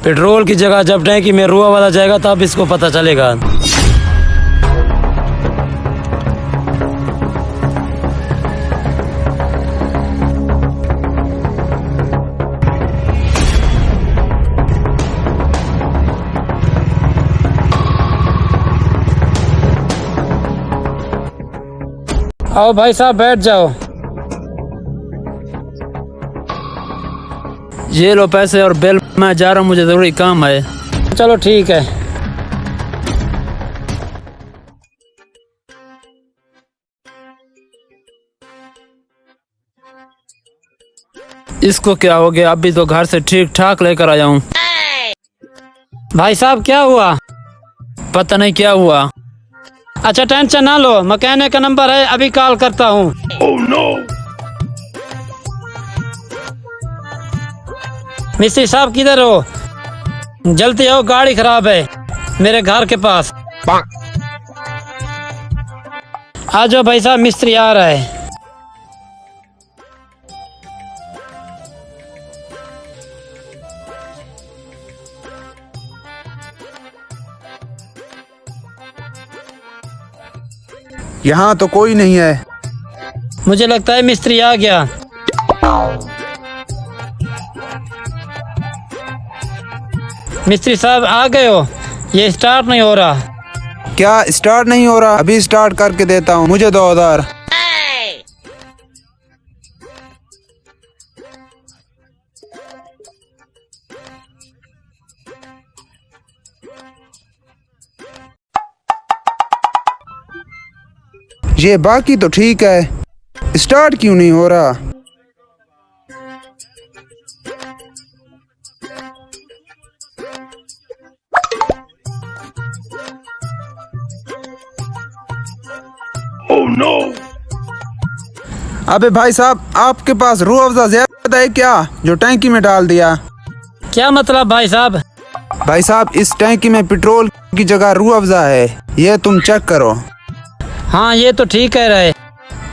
Petrol की जगह जब टैंकी में रुआ वाला जाएगा तब इसको पता चलेगा। आओ भाई साहब बैठ जाओ। ये लो पैसे और बिल, मैं जा रहा हूँ, मुझे जरूरी काम है। चलो ठीक है। इसको क्या हो गया? अभी तो घर से ठीक ठाक लेकर आया हूँ। भाई साहब क्या हुआ? पता नहीं क्या हुआ। अच्छा टेंशन ना लो, मैकेनिक का नंबर है, अभी कॉल करता हूँ। Oh, no. मिस्त्री साहब किधर हो? जल्दी आओ, गाड़ी खराब है मेरे घर के पास। आ जाओ भाई साहब, मिस्त्री आ रहा है। यहाँ तो कोई नहीं है। मुझे लगता है मिस्त्री आ गया। मिस्त्री साहब आ गए हो? ये स्टार्ट नहीं हो रहा। क्या स्टार्ट नहीं हो रहा? अभी स्टार्ट करके देता हूँ, मुझे दो उधार। ये बाकी तो ठीक है, स्टार्ट क्यों नहीं हो रहा? Oh no! अबे भाई साहब, आपके पास रूह अफ़ज़ा ज़्यादा है क्या, जो टैंकी में डाल दिया? क्या मतलब भाई साहब? भाई साहब, इस टैंकी में पेट्रोल की जगह रूह अफ़ज़ा है, ये तुम चेक करो। हाँ ये तो ठीक कह रहे।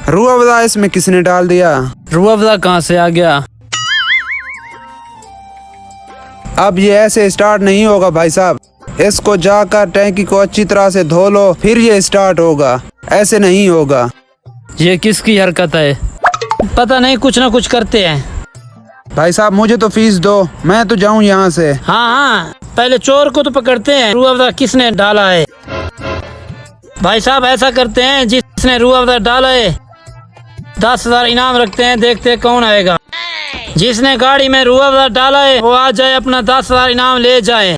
रूह अफ़ज़ा इसमें किसने डाल दिया? रूह अफ़ज़ा कहाँ से आ गया? अब ये ऐसे स्टार्ट नहीं होगा भाई साहब, इसको जाकर टैंकी को अच्छी तरह से धो लो, फिर ये स्टार्ट होगा, ऐसे नहीं होगा। ये किसकी हरकत है? पता नहीं, कुछ ना कुछ करते हैं। भाई साहब मुझे तो फीस दो, मैं तो जाऊं यहाँ से। हाँ हाँ, पहले चोर को तो पकड़ते हैं, रूह अफ़ज़ा किसने डाला है। भाई साहब ऐसा करते हैं, जिसने रूह अफ़ज़ा डाला है 10,000 इनाम रखते हैं, देखते हैं कौन आएगा। जिसने गाड़ी में रूह अफ़ज़ा डाला है वो आ जाए, अपना 10,000 इनाम ले जाए।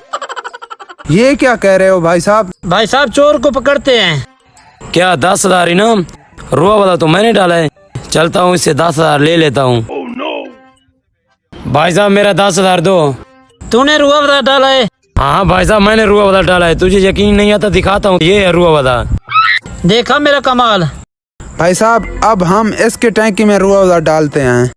ये क्या कह रहे हो भाई साहब? भाई साहब चोर को पकड़ते हैं। क्या 10,000 इनाम? रूह अफ़ज़ा तो मैंने डाला है, चलता हूँ इससे 10,000 ले लेता हूँ। भाई साहब मेरा 10,000 दो। तूने रूह अफ़ज़ा डाला है? हाँ भाई साहब मैंने रूह अफ़ज़ा डाला है, तुझे यकीन नहीं आता दिखाता हूँ, ये है रूह अफ़ज़ा। देखा मेरा कमाल। भाई साहब अब हम इसके टैंकी में रूह अफ़ज़ा डालते हैं।